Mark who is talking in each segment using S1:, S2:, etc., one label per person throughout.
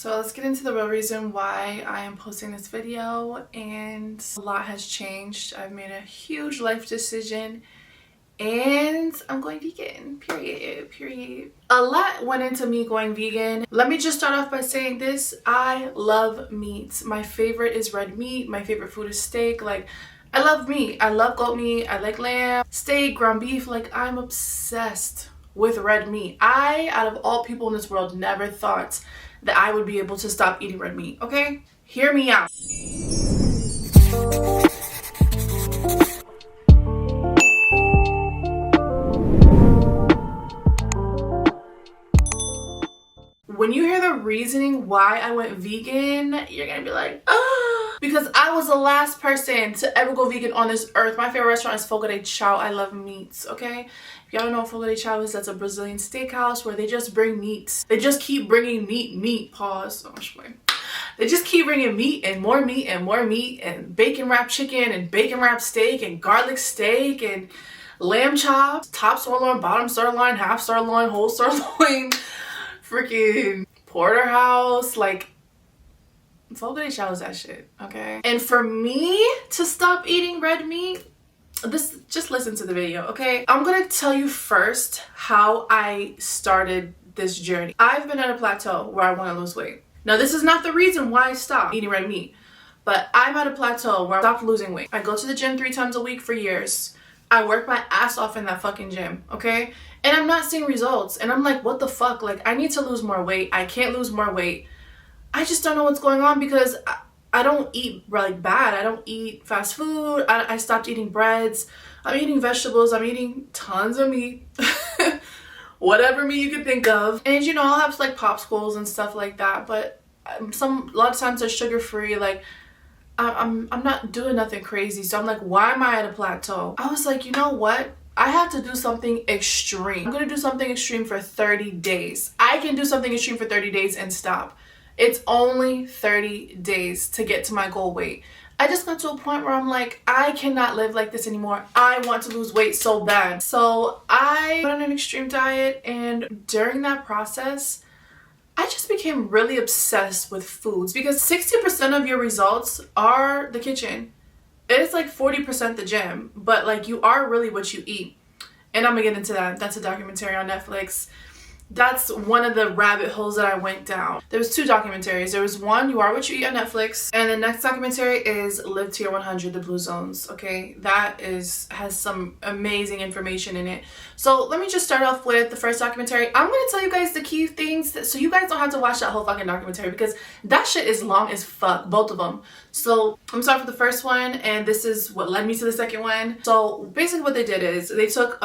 S1: So let's get into the real reason why I am posting this video, and a lot has changed. I've made a huge life decision and I'm going vegan, period. A lot went into me going vegan. Let me just start off by saying this: I love meats. My favorite is red meat. My favorite food is steak. Like, I love meat. I love goat meat. I like lamb, steak, ground beef. Like, I'm obsessed with red meat. I, out of all people in this world, never thought that I would be able to stop eating red meat, okay? Hear me out. When you hear the reasoning why I went vegan, you're gonna be like, ah, because I was the last person to ever go vegan on this earth. My favorite restaurant is Fogo de Chao. I love meats, okay? If y'all don't know what Fogo de Chao is, that's a Brazilian steakhouse where they just bring meats. They just keep bringing meat, pause. Oh, they just keep bringing meat and more meat and more meat and bacon wrapped chicken and bacon wrapped steak and garlic steak and lamb chops, top sirloin, bottom sirloin, half sirloin, whole sirloin, freaking porterhouse. Like, Fogo de Chao is that shit, okay? And for me to stop eating red meat, just listen to the video, okay? I'm gonna tell you first how I started this journey. I've been at a plateau where I want to lose weight. Now, this is not the reason why I stopped eating red meat, but I'm at a plateau where I stopped losing weight. I go to the gym 3 times a week for years. I work my ass off in that fucking gym, okay? And I'm not seeing results. And I'm like, what the fuck? Like, I need to lose more weight. I can't lose more weight. I just don't know what's going on because I don't eat like bad. I don't eat fast food. I stopped eating breads. I'm eating vegetables. I'm eating tons of meat. Whatever meat you can think of. And you know, I'll have like popsicles and stuff like that. But a lot of times they're sugar free. Like, I'm not doing nothing crazy. So I'm like, why am I at a plateau? I was like, you know what? I have to do something extreme. I'm gonna do something extreme for 30 days. I can do something extreme for 30 days and stop. It's only 30 days to get to my goal weight. I just got to a point where I'm like, I cannot live like this anymore. I want to lose weight so bad. So I went on an extreme diet, and during that process, I just became really obsessed with foods because 60% of your results are the kitchen. It's like 40% the gym, but like, you are really what you eat. And I'm gonna get into that. That's a documentary on Netflix. That's one of the rabbit holes that I went down. There was 2 documentaries. There was one, You Are What You Eat on Netflix, and the next documentary is Live to Your 100, The Blue Zones, okay? That has some amazing information in it. So let me just start off with the first documentary. I'm gonna tell you guys the key things so you guys don't have to watch that whole fucking documentary because that shit is long as fuck, both of them. So I'm start with the first one, and this is what led me to the second one. So basically what they did is they took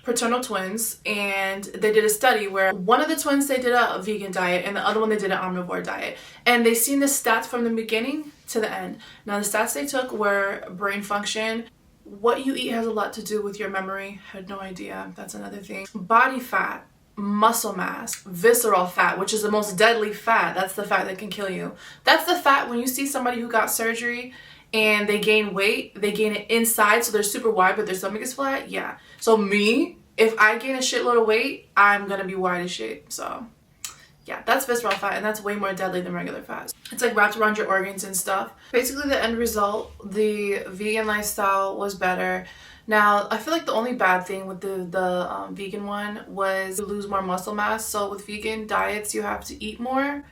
S1: fraternal twins, and they did a study where one of the twins, they did a vegan diet, and the other one, they did an omnivore diet. And they seen the stats from the beginning to the end. Now, the stats they took were brain function. What you eat has a lot to do with your memory. Had no idea. That's another thing. Body fat, muscle mass, visceral fat, which is the most deadly fat. That's the fat that can kill you. That's the fat when you see somebody who got surgery and they gain weight, they gain it inside, so they're super wide but their stomach is flat. Yeah. So me, if I gain a shitload of weight, I'm gonna be wide as shit. So yeah, that's visceral fat, and that's way more deadly than regular fat. It's like wrapped around your organs and stuff. Basically, the end result, the vegan lifestyle was better. Now, I feel like the only bad thing with the vegan one was you lose more muscle mass. So with vegan diets, you have to eat more.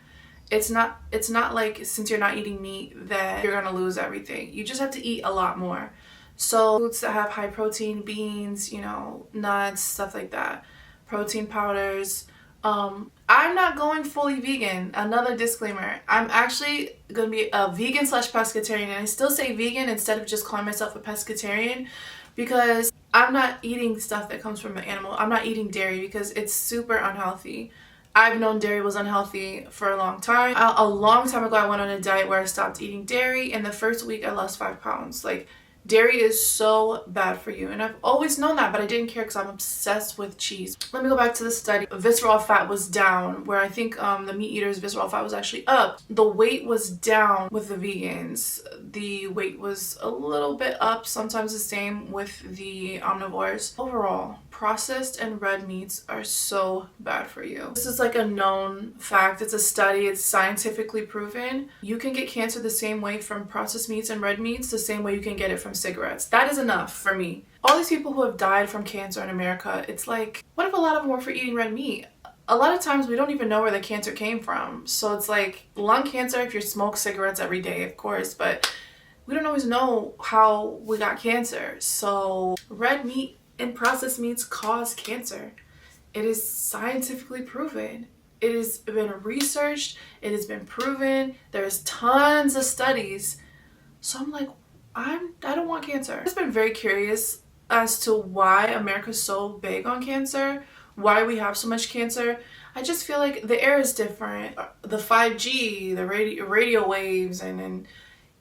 S1: It's not like, since you're not eating meat, that you're gonna lose everything. You just have to eat a lot more. So foods that have high protein, beans, you know, nuts, stuff like that, protein powders. I'm not going fully vegan. Another disclaimer. I'm actually gonna be a vegan / pescatarian, and I still say vegan instead of just calling myself a pescatarian because I'm not eating stuff that comes from an animal. I'm not eating dairy because it's super unhealthy. I've known dairy was unhealthy for a long time. A long time ago, I went on a diet where I stopped eating dairy, and the first week I lost 5 pounds. Like, dairy is so bad for you, and I've always known that, but I didn't care because I'm obsessed with cheese. Let me go back to the study. Visceral fat was down, where I think the meat eaters' visceral fat was actually up. The weight was down with the vegans. The weight was a little bit up, sometimes the same with the omnivores. Overall, processed and red meats are so bad for you. This is like a known fact. It's a study. It's scientifically proven. You can get cancer the same way from processed meats and red meats, the same way you can get it from cigarettes. That is enough for me. All these people who have died from cancer in America, it's like, what if a lot of them were for eating red meat? A lot of times we don't even know where the cancer came from. So it's like lung cancer if you smoke cigarettes every day, of course, but we don't always know how we got cancer. So red meat and processed meats cause cancer. It is scientifically proven. It has been researched. It has been proven. There's tons of studies. So I'm like, I don't want cancer. I've been very curious as to why America's so big on cancer, why we have so much cancer. I just feel like the air is different. The 5G, the radio waves, and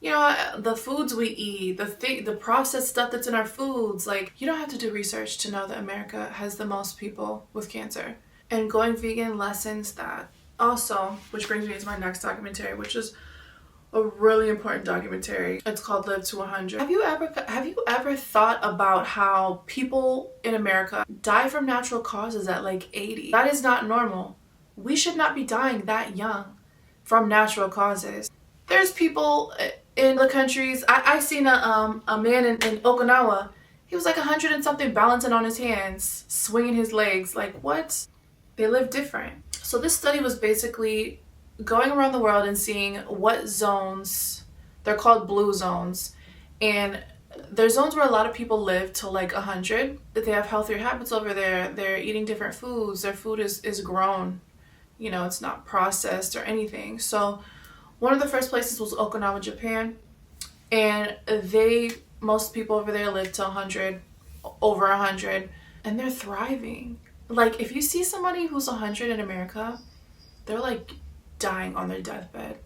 S1: you know, the foods we eat, the processed stuff that's in our foods. Like, you don't have to do research to know that America has the most people with cancer. And going vegan lessens that. Also, which brings me to my next documentary, which is a really important documentary. It's called Live to 100. Have you ever thought about how people in America die from natural causes at like 80? That is not normal. We should not be dying that young from natural causes. There's people in the countries. I seen a man in Okinawa. He was like 100 and something, balancing on his hands, swinging his legs. Like, what? They live different. So this study was basically going around the world and seeing what zones, they're called blue zones, and they're zones where a lot of people live till like 100. They have healthier habits over there. They're eating different foods. Their food is grown. You know, it's not processed or anything. So one of the first places was Okinawa, Japan, and most people over there live to 100, over 100, and they're thriving. Like, if you see somebody who's 100 in America, they're like dying on their deathbed.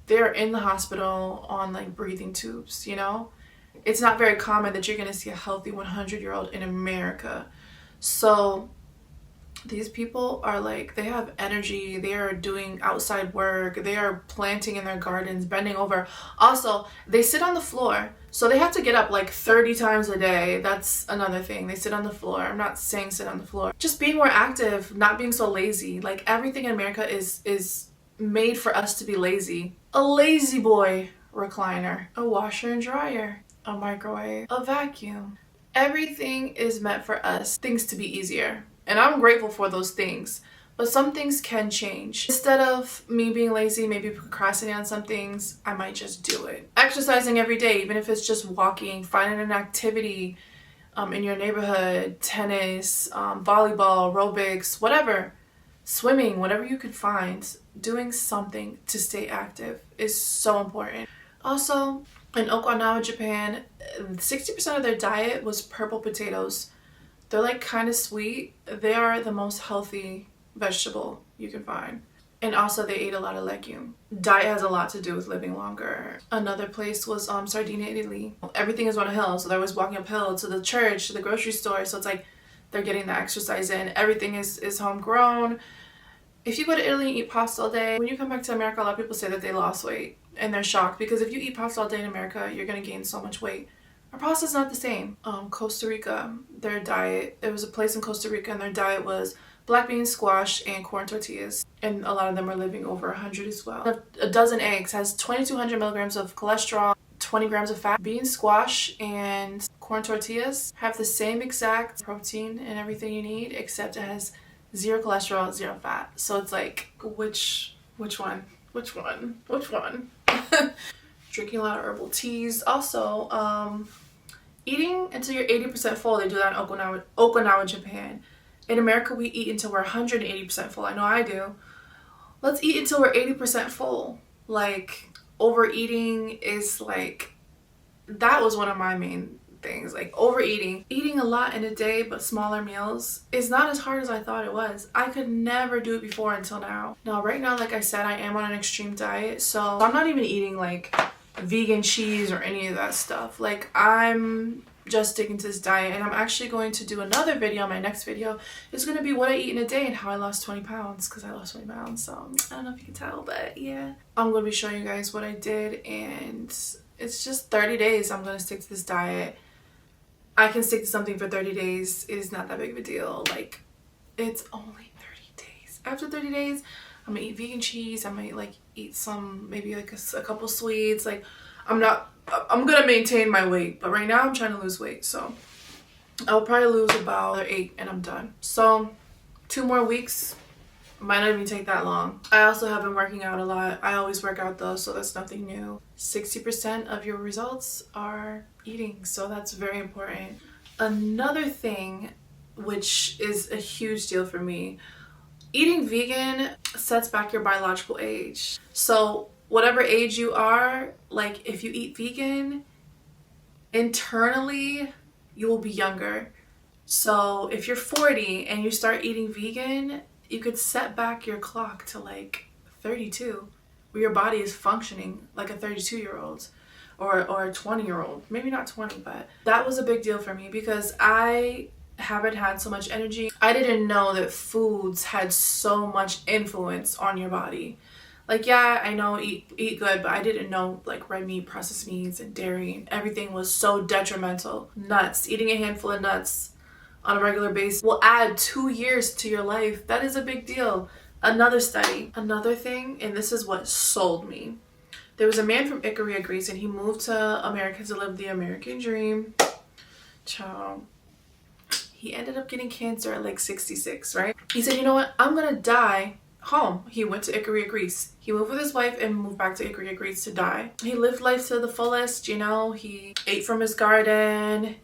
S1: They're in the hospital on like breathing tubes, you know? It's not very common that you're gonna see a healthy 100-year-old in America. So these people are like, they have energy, they are doing outside work, they are planting in their gardens, bending over. Also, they sit on the floor, so they have to get up like 30 times a day. That's another thing. They sit on the floor. I'm not saying sit on the floor. Just being more active, not being so lazy. Like, everything in America is made for us to be lazy. A lazy boy recliner, a washer and dryer, a microwave, a vacuum. Everything is meant for us, things to be easier. And I'm grateful for those things, but some things can change. Instead of me being lazy, maybe procrastinating on some things, I might just do it. Exercising every day, even if it's just walking, finding an activity in your neighborhood, tennis, volleyball, aerobics, whatever, swimming, whatever you could find, doing something to stay active is so important. Also, in Okinawa, Japan, 60% of their diet was purple potatoes. They're like kind of sweet. They are the most healthy vegetable you can find. And also they ate a lot of legume. Diet has a lot to do with living longer. Another place was Sardinia, Italy. Everything is on a hill, so they're always walking uphill to the church, to the grocery store. So it's like they're getting the exercise in. Everything is homegrown. If you go to Italy and eat pasta all day, when you come back to America, a lot of people say that they lost weight. And they're shocked because if you eat pasta all day in America, you're going to gain so much weight. Our pasta's not the same. Costa Rica, their diet, there was a place in Costa Rica and their diet was black beans, squash, and corn tortillas. And a lot of them are living over 100 as well. A dozen eggs has 2,200 milligrams of cholesterol, 20 grams of fat. Beans, squash, and corn tortillas have the same exact protein and everything you need, except it has 0 cholesterol, 0 fat. So it's like, which one? Which one? Drinking a lot of herbal teas. Also, eating until you're 80% full. They do that in Okinawa, Japan. In America, we eat until we're 180% full. I know I do. Let's eat until we're 80% full. Like, overeating is like, that was one of my main things. Like, overeating. Eating a lot in a day, but smaller meals is not as hard as I thought it was. I could never do it before until now. Now, right now, like I said, I am on an extreme diet. So I'm not even eating like vegan cheese or any of that stuff. Like, I'm just sticking to this diet, and I'm actually going to do another video. My next video is going to be what I eat in a day and how I lost 20 pounds, because I lost 20 pounds. So I don't know if you can tell, but yeah, I'm going to be showing you guys what I did, and it's just 30 days I'm going to stick to this diet. I can stick to something for 30 days. It is not that big of a deal. Like, it's only 30 days. After 30 days, I'm gonna eat vegan cheese. I might like eat some, maybe like a couple sweets. Like, I'm gonna maintain my weight, but right now I'm trying to lose weight. So I'll probably lose about 8 and I'm done. So 2 more weeks, might not even take that long. I also have been working out a lot. I always work out though, so that's nothing new. 60% of your results are eating, so that's very important. Another thing, which is a huge deal for me, eating vegan sets back your biological age. So whatever age you are, like if you eat vegan, internally you will be younger. So if you're 40 and you start eating vegan, you could set back your clock to like 32, where your body is functioning like a 32-year-old or a 20-year-old. Maybe not 20, but that was a big deal for me because I haven't had so much energy. I didn't know that foods had so much influence on your body. Like, yeah, I know eat good, but I didn't know like red meat, processed meats, and dairy, and everything was so detrimental. Nuts, eating a handful of nuts on a regular basis will add 2 years to your life. That is a big deal. Another study, another thing, and this is what sold me. There was a man from Ikaria, Greece, and he moved to America to live the American dream. Ciao. He ended up getting cancer at like 66, right? He said, you know what? I'm gonna die home. He went to Ikaria, Greece. He moved with his wife and moved back to Ikaria, Greece to die. He lived life to the fullest, you know? He ate from his garden,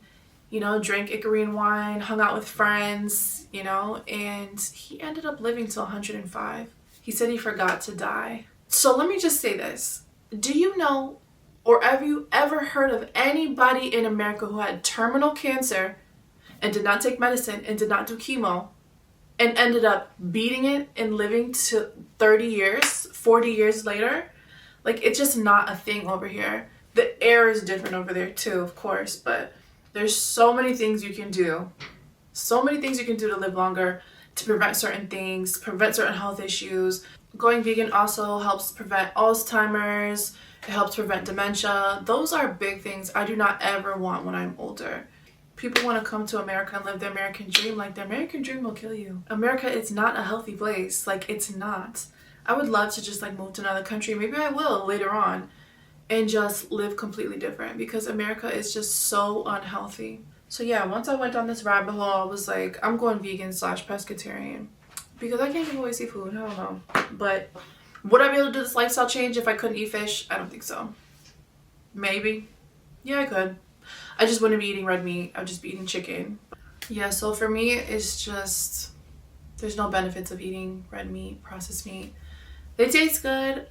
S1: you know, drank Icarian wine, hung out with friends, you know, and he ended up living till 105. He said he forgot to die. So let me just say this. Do you know, or have you ever heard of anybody in America who had terminal cancer and did not take medicine and did not do chemo and ended up beating it and living to 30 years, 40 years later? Like, it's just not a thing over here. The air is different over there too, of course, but there's so many things you can do. So many things you can do to live longer, to prevent certain things, prevent certain health issues. Going vegan also helps prevent Alzheimer's. It helps prevent dementia. Those are big things I do not ever want when I'm older. People want to come to America and live the American dream. Like, the American dream will kill you. America is not a healthy place. Like, it's not. I would love to just like move to another country. Maybe I will later on. And just live completely different because America is just so unhealthy. So yeah, once I went down this rabbit hole, I was like, I'm going vegan / pescatarian because I can't give away seafood. I don't know. But would I be able to do this lifestyle change if I couldn't eat fish? I don't think so. Maybe. Yeah, I could. I just wouldn't be eating red meat. I'd just be eating chicken. Yeah, so for me, it's just, there's no benefits of eating red meat, processed meat. They taste good.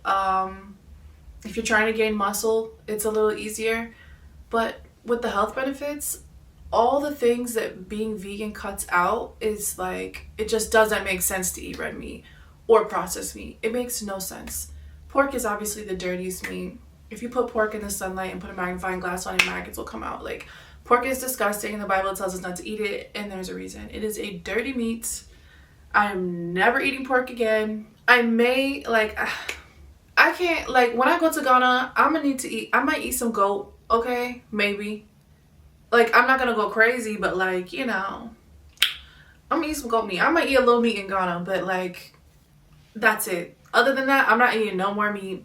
S1: If you're trying to gain muscle, it's a little easier. But with the health benefits, all the things that being vegan cuts out is like, it just doesn't make sense to eat red meat or processed meat. It makes no sense. Pork is obviously the dirtiest meat. If you put pork in the sunlight and put a magnifying glass on it, maggots will come out. Like, pork is disgusting and the Bible tells us not to eat it, and there's a reason. It is a dirty meat. I'm never eating pork again. I may, like, I can't, like, when I go to Ghana, I'm gonna need to eat, I might eat some goat, okay? Maybe. Like, I'm not gonna go crazy, but like, you know, I'm gonna eat some goat meat. I might eat a little meat in Ghana, but like, that's it. Other than that, I'm not eating no more meat.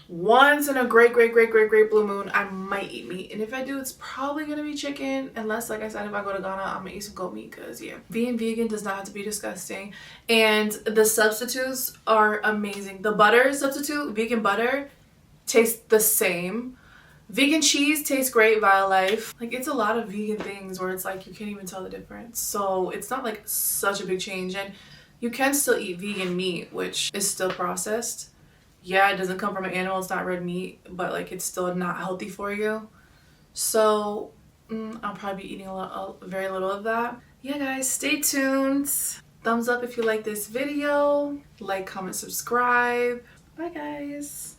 S1: Once in a great blue moon, I might eat meat. And if I do, it's probably gonna be chicken. Unless, like I said, if I go to Ghana, I'm gonna eat some goat meat because, yeah. Being vegan does not have to be disgusting. And the substitutes are amazing. The butter substitute, vegan butter, tastes the same. Vegan cheese tastes great via life. Like, it's a lot of vegan things where it's like you can't even tell the difference. So it's not like such a big change. And you can still eat vegan meat, which is still processed. Yeah, it doesn't come from an animal, it's not red meat, but like, it's still not healthy for you. So I'll probably be eating very little of that. Yeah guys, stay tuned. Thumbs up if you like this video. Like, comment, subscribe. Bye guys.